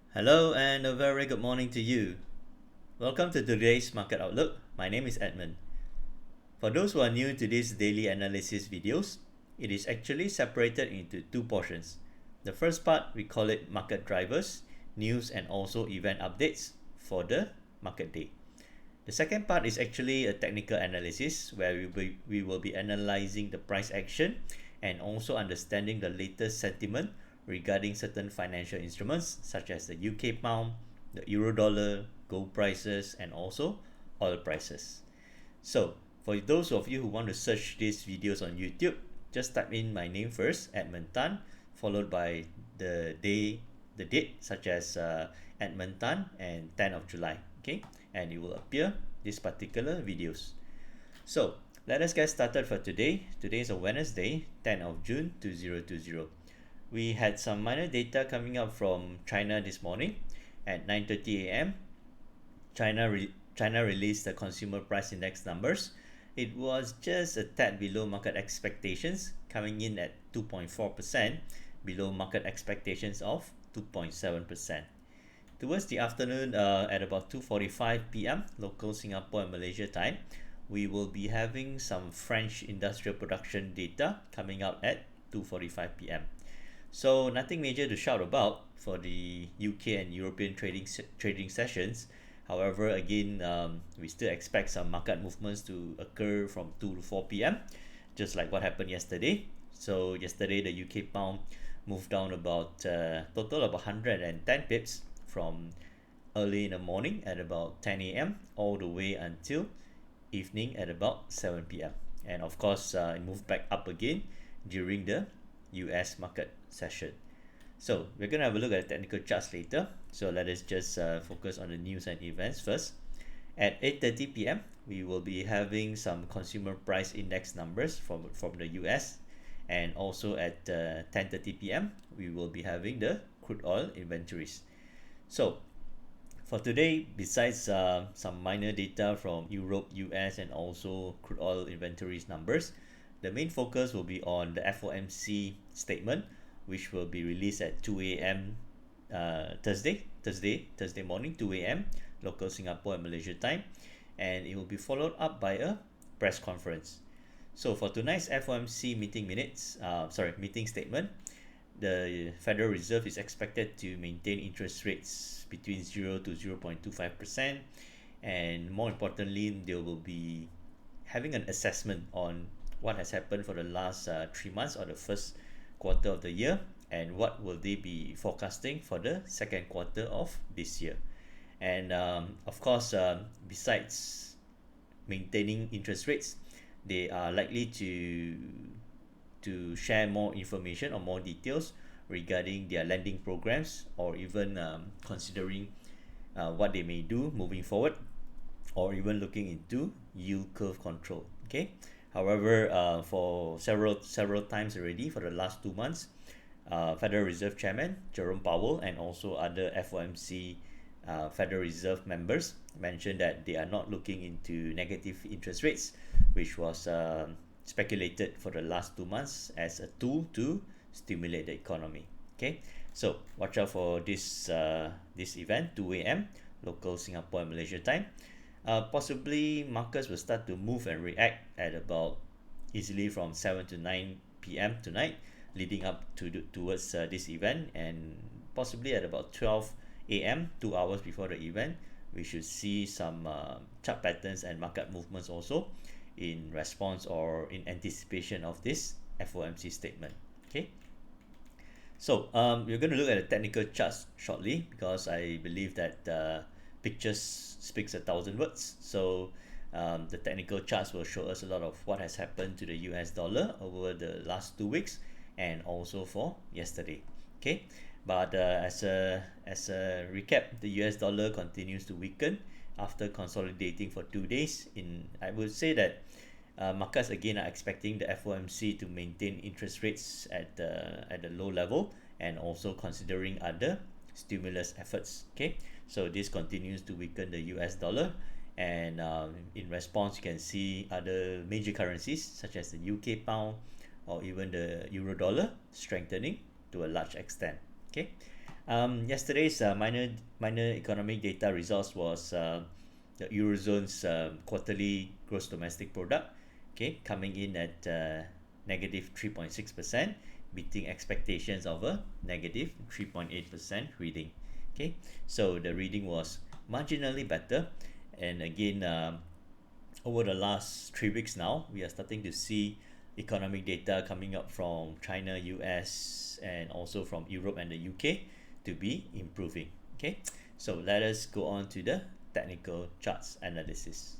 Hello and a very good morning to you. Welcome to today's Market Outlook. My name is Edmund. For those who are new to these daily analysis videos, it is actually separated into two portions. The first part, we call it market drivers, news and also event updates for the market day. The second part is actually a technical analysis where we will be analyzing the price action and also understanding the latest sentiment regarding certain financial instruments such as the UK pound, the euro dollar, gold prices, and also oil prices. So, for those of you who want to search these videos on YouTube, just type in my name first, Edmund Tan, followed by the date such as Edmund Tan and 10th of July. Okay, and it will appear these particular videos. So let us get started for today. Today is a Wednesday, 10th of June 2020. We had some minor data coming up from China this morning at 9:30 a.m. China released the consumer price index numbers. It was just a tad below market expectations, coming in at 2.4%, below market expectations of 2.7%. Towards the afternoon, at about 2:45 p.m. local Singapore and Malaysia time, we will be having some French industrial production data coming out at 2:45 p.m. So nothing major to shout about for the UK and European trading sessions. However, again, we still expect some market movements to occur from 2 to 4 p.m., just like what happened yesterday. So yesterday, the UK pound moved down about total of 110 pips from early in the morning at about 10 a.m. all the way until evening at about 7 p.m. And of course, it moved back up again during the US market session. So we're going to have a look at the technical charts later. So let us just focus on the news and events first. At 8:30 p.m., we will be having some consumer price index numbers from the US. And also at 10:30 p.m., we will be having the crude oil inventories. So for today, besides some minor data from Europe, US, and also crude oil inventories numbers, the main focus will be on the FOMC statement, which will be released at 2 a.m. Thursday morning, 2 a.m. local Singapore and Malaysia time, and it will be followed up by a press conference. So for tonight's FOMC meeting statement, the Federal Reserve is expected to maintain interest rates between 0 to 0.25%, and more importantly, they will be having an assessment on what has happened for the last 3 months or the first quarter of the year, and what will they be forecasting for the second quarter of this year. And of course, besides maintaining interest rates, they are likely to share more information or more details regarding their lending programs, or even considering what they may do moving forward, or even looking into yield curve control. Okay. However, for several times already for the last 2 months, Federal Reserve Chairman Jerome Powell and also other FOMC Federal Reserve members mentioned that they are not looking into negative interest rates, which was speculated for the last 2 months as a tool to stimulate the economy. Okay, so watch out for this event, 2 a.m. local Singapore and Malaysia time. Possibly markets will start to move and react at about easily from 7 to 9 p.m. tonight, leading up towards this event, and possibly at about 12 a.m., 2 hours before the event, we should see some chart patterns and market movements also in response or in anticipation of this FOMC statement. Okay. So we're going to look at the technical charts shortly, because I believe that pictures speaks 1,000 words. So the technical charts will show us a lot of what has happened to the US dollar over the last 2 weeks, and also for yesterday. Okay, but as a recap, the US dollar continues to weaken after consolidating for 2 days. I would say that markets again are expecting the FOMC to maintain interest rates at the low level, and also considering other stimulus efforts. Okay, so this continues to weaken the US dollar, and in response, you can see other major currencies such as the UK pound or even the euro dollar strengthening to a large extent. Okay, Yesterday's minor economic data results was the Eurozone's quarterly gross domestic product, okay, coming in at negative 3.6%, beating expectations of a negative 3.8% reading. Okay, so the reading was marginally better, and again, over the last 3 weeks now, we are starting to see economic data coming up from China, US, and also from Europe and the UK to be improving. Okay, so let us go on to the technical charts analysis.